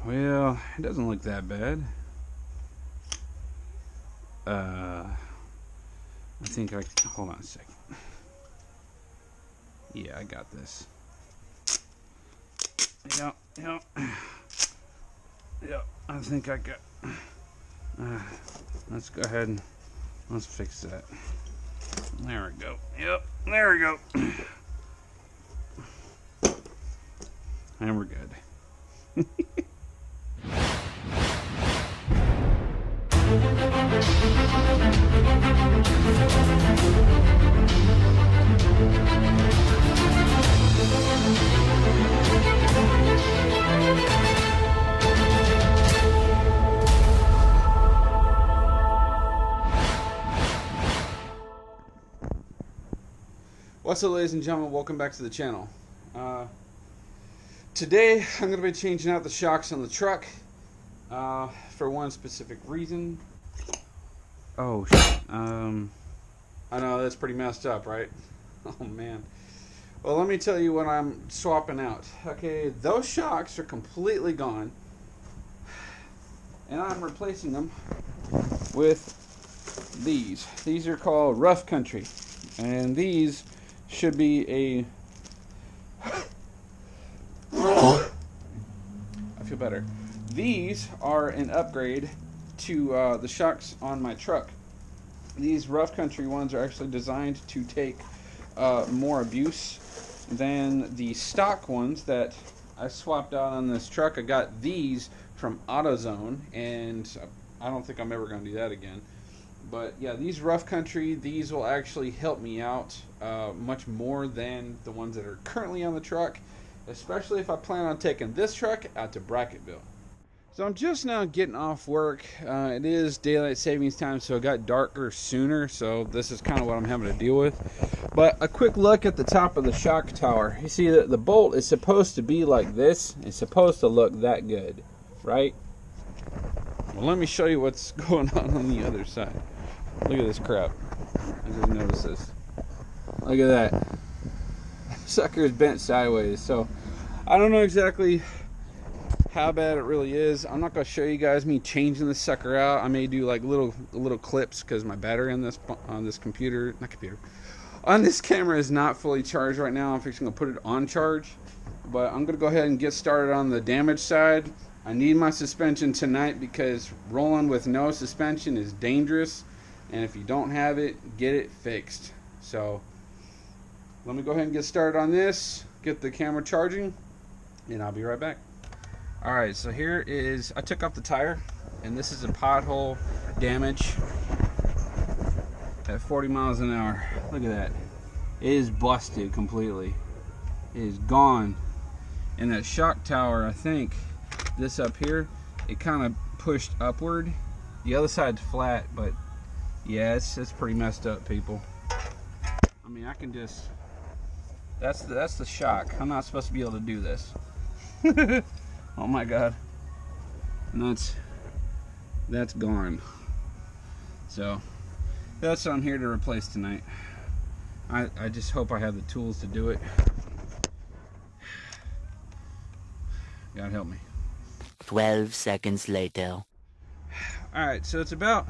Well, it doesn't look that bad. I think I... Hold on a second. Yeah, I got this. Yep. I think I got... let's go ahead and let's fix that. There we go. Yep, there we go. And we're good. What's up, ladies and gentlemen? Welcome back to the channel. Today I'm going to be changing out the shocks on the truck for one specific reason. Oh shit. I know that's pretty messed up, right? Oh man. Well, let me tell you what I'm swapping out. Okay, those shocks are completely gone, and I'm replacing them with these. These are called Rough Country, and these should be a... I feel better. These are an upgrade to the shocks on my truck. These Rough Country ones are actually designed to take more abuse than the stock ones that I swapped out on this truck. I got these from AutoZone, and I don't think I'm ever going to do that again. But yeah, these Rough Country, these will actually help me out much more than the ones that are currently on the truck, especially if I plan on taking this truck out to Bracketville. So I'm just now getting off work. It is daylight savings time, so it got darker sooner, so this is kind of what I'm having to deal with. But a quick look at the top of the shock tower. You see that the bolt is supposed to be like this. It's supposed to look that good, right? Well, let me show you what's going on the other side. Look at this crap. I just noticed this. Look at that. Sucker is bent sideways. So I don't know exactly how bad it really is. I'm not going to show you guys me changing this sucker out. I may do like little clips because my battery on this on this camera is not fully charged right now. I'm fixing to put it on charge, but I'm going to go ahead and get started on the damage side. I need my suspension tonight because rolling with no suspension is dangerous, and if you don't have it, get it fixed. So let me go ahead and get started on this, get the camera charging, and I'll be right back. Alright, so here is, I took off the tire, and this is a pothole damage at 40 miles an hour. Look at that. It is busted completely. It is gone. And that shock tower, I think, this up here, it kind of pushed upward. The other side's flat, but yeah, it's pretty messed up, people. I mean, I can just, that's the shock. I'm not supposed to be able to do this. Oh my god. And that's gone. So that's what I'm here to replace tonight. I just hope I have the tools to do it. God help me. 12 seconds later. Alright, so it's about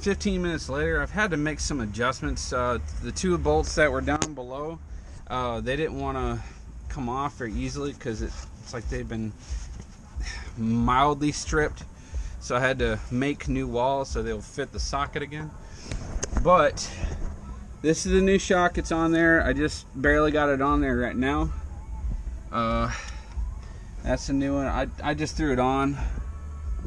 15 minutes later. I've had to make some adjustments. The two bolts that were down below, they didn't want to come off very easily because it's like they've been mildly stripped. So I had to make new walls so they'll fit the socket again. But this is the new shock. It's on there. I just barely got it on there right now. That's the new one. I just threw it on.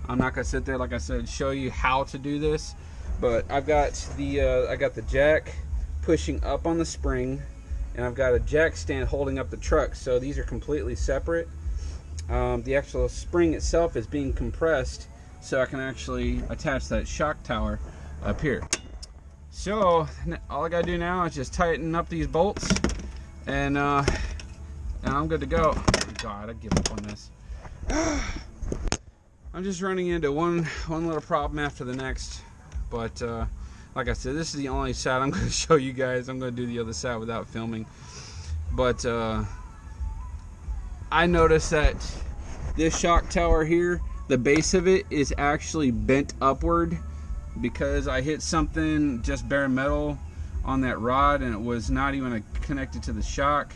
I'm not gonna sit there, like I said, show you how to do this. But I've got the jack pushing up on the spring, and I've got a jack stand holding up the truck. So these are completely separate. The actual spring itself is being compressed, so I can actually attach that shock tower up here. So all I gotta do now is just tighten up these bolts, and I'm good to go. Oh God, I give up on this. I'm just running into one little problem after the next, but like I said, this is the only side I'm going to show you guys. I'm going to do the other side without filming, but I noticed that This shock tower here, the base of it is actually bent upward because I hit something just bare metal on that rod and it was not even connected to the shock,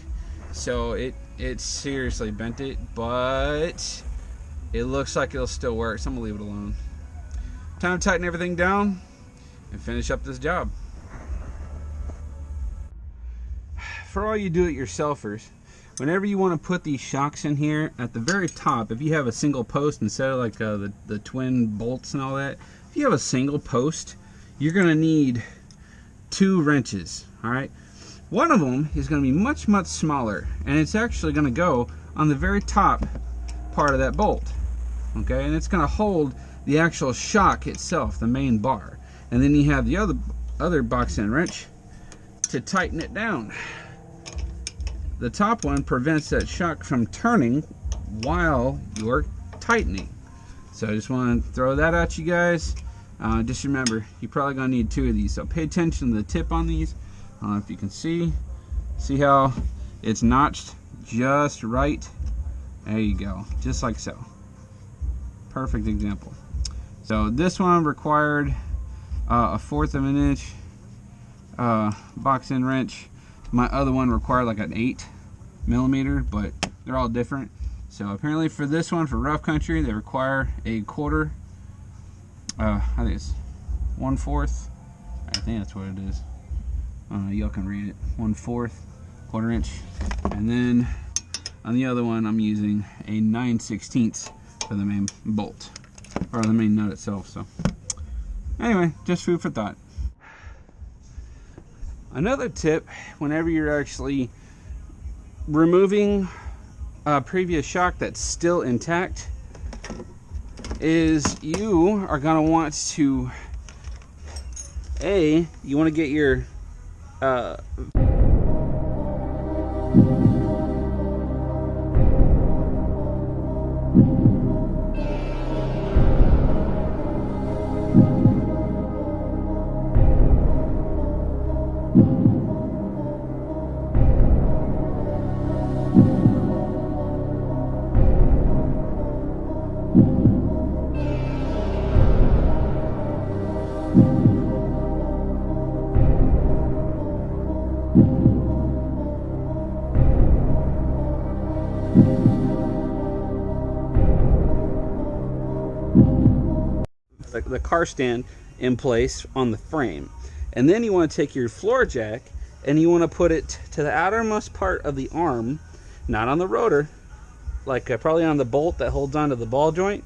so it seriously bent it, but it looks like it'll still work, so I'm gonna leave it alone. Time to tighten everything down and finish up this job. For all you do-it-yourselfers, whenever you want to put these shocks in here, at the very top, if you have a single post instead of like the twin bolts and all that, if you have a single post, you're going to need 2 wrenches, alright? One of them is going to be much, much smaller, and it's actually going to go on the very top part of that bolt, okay? And it's going to hold the actual shock itself, the main bar. And then you have the other box end wrench to tighten it down. The top one prevents that shock from turning while you're tightening. So I just want to throw that at you guys. Just remember, you're probably going to need 2 of these. So pay attention to the tip on these. I don't know if you can see how it's notched just right. There you go, just like so. Perfect example. So this one required a 1/4 of an inch box end wrench. My other one required like an 8mm, but they're all different. So apparently for this one, for rough country, they require a 1/4. I think it's 1/4. I think that's what it is. Y'all can read it. 1/4, 1/4 inch. And then on the other one, I'm using a 9/16 for the main bolt, or the main nut itself. So anyway, just food for thought. Another tip, whenever you're actually removing a previous shock that's still intact, is you are going to want to, you want to get your the car stand in place on the frame, and then you want to take your floor jack and you want to put it to the outermost part of the arm, not on the rotor, like probably on the bolt that holds onto the ball joint,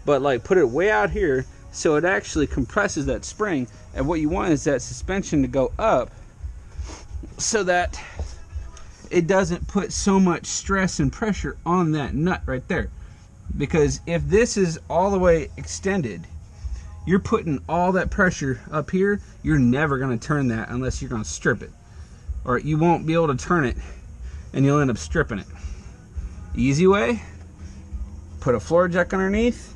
but like put it way out here so it actually compresses that spring. And what you want is that suspension to go up so that it doesn't put so much stress and pressure on that nut right there. Because if this is all the way extended, you're putting all that pressure up here. You're never going to turn that unless you're going to strip it, or you won't be able to turn it and you'll end up stripping it. Easy way, put a floor jack underneath,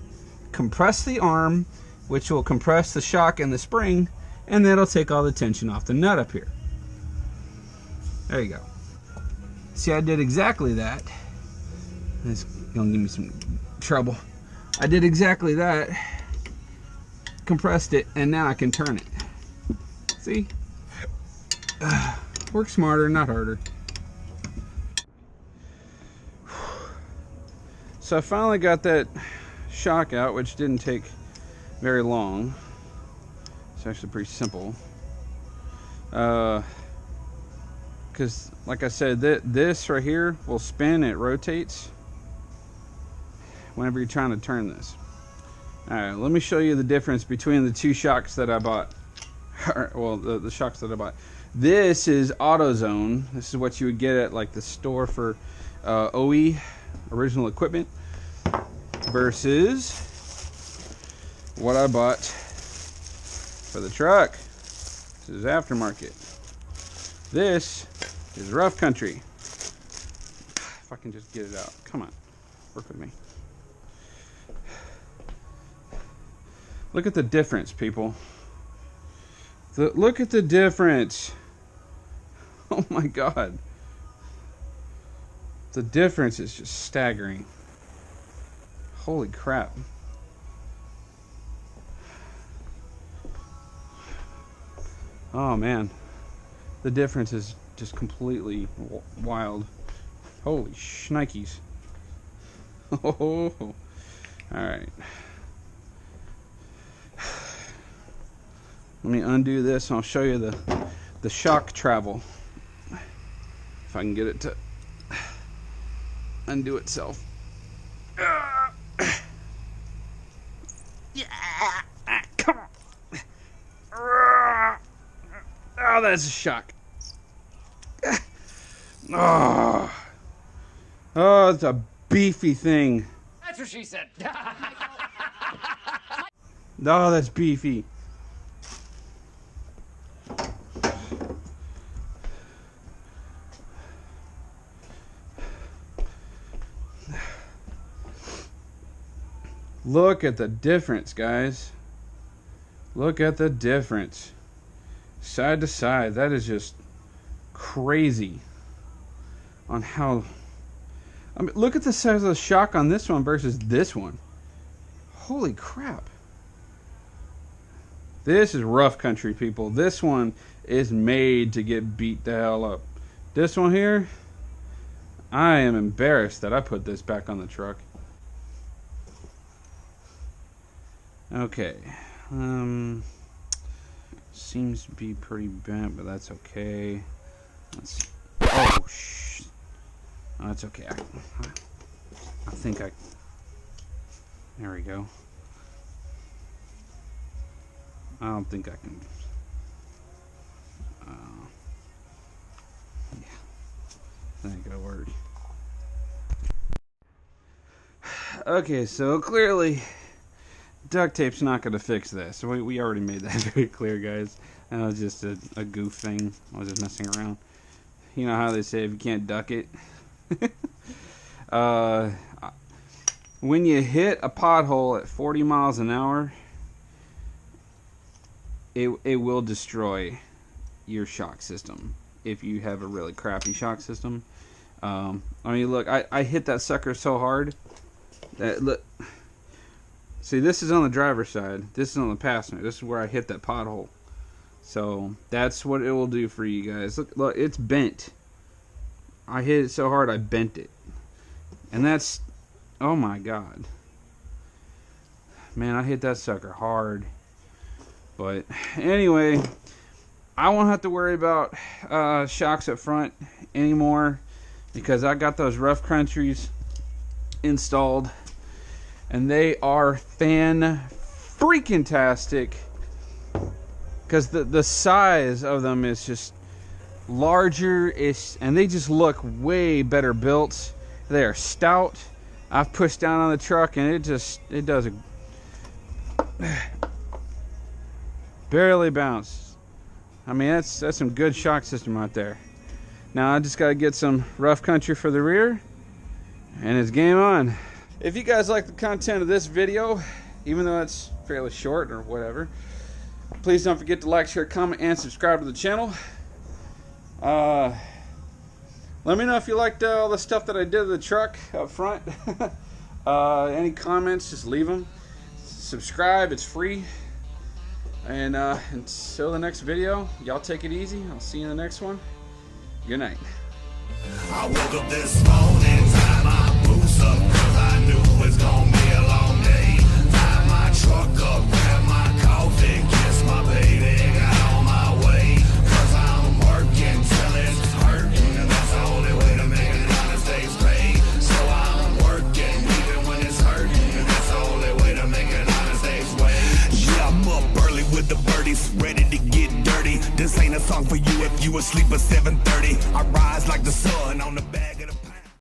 compress the arm, which will compress the shock and the spring, and that'll take all the tension off the nut up here. There you go. See, I did exactly that. It's gonna give me some trouble. I did exactly that, compressed it, and now I can turn it. See? Work smarter, not harder. So I finally got that shock out, which didn't take very long. It's actually pretty simple. Because like I said, this right here will spin, it rotates whenever you're trying to turn this. Alright, let me show you the difference between the 2 shocks that I bought. Well, the shocks that I bought. This is AutoZone. This is what you would get at like the store for OE, original equipment, versus what I bought for the truck. This is aftermarket. This is rough country. If I can just get it out. Come on, work with me. Look at the difference, people. Look at the difference. Oh my God. The difference is just staggering. Holy crap. Oh man, the difference is just completely wild. Holy shnikes. Oh, all right. Let me undo this and I'll show you the shock travel. If I can get it to undo itself. Yeah, come on. Oh, that's a shock. Oh, it's a beefy thing. That's what she said. Oh, that's beefy. Look at the difference, guys. Look at the difference. Side to side, that is just crazy on how... I mean, look at the size of the shock on this one versus this one. Holy crap. This is rough country, people. This one is made to get beat the hell up. This one here, I am embarrassed that I put this back on the truck. Okay. Seems to be pretty bent, but that's okay. Let's... Oh, shh. Oh, that's okay. I think I... There we go. I don't think I can... Yeah. I think it'll work. Okay, so clearly duct tape's not going to fix this. We already made that very clear, guys. That was just a goof thing. I was just messing around. You know how they say if you can't duck it? When you hit a pothole at 40 miles an hour, it will destroy your shock system if you have a really crappy shock system. I mean, look, I hit that sucker so hard that, look, see, this is on the driver's side, this is on the passenger, this is where I hit that pothole. So that's what it will do for you guys. Look, it's bent. I hit it so hard I bent it. And that's, oh my god, man, I hit that sucker hard. But anyway, I won't have to worry about shocks up front anymore, because I got those rough countries installed, and they are fan-freaking-tastic, because the size of them is just larger-ish, and they just look way better built. They are stout. I've pushed down on the truck, and it does a barely bounce. I mean, that's some good shock system right there. Now I just got to get some rough country for the rear, and it's game on. If you guys like the content of this video, even though it's fairly short or whatever, please don't forget to like, share, comment, and subscribe to the channel. Let me know if you liked all the stuff that I did to the truck up front. Any comments, just leave them. Subscribe, it's free. And until the next video, y'all take it easy. I'll see you in the next one. Good night. I woke up this morning, tied my boots up, cause I knew it was gonna be a long day. Tied my truck up, grabbed my coffee, kissed my baby, got on my way. Cause I'm working till it's hurting, and that's the only way to make an honest day's pay. So I'm working even when it's hurting, and that's the only way to make an honest day's wage. Yeah, I'm up early with the birdies, ready to get dirty. This ain't a song for you if you asleep at 7:30. I rise like the sun on the back.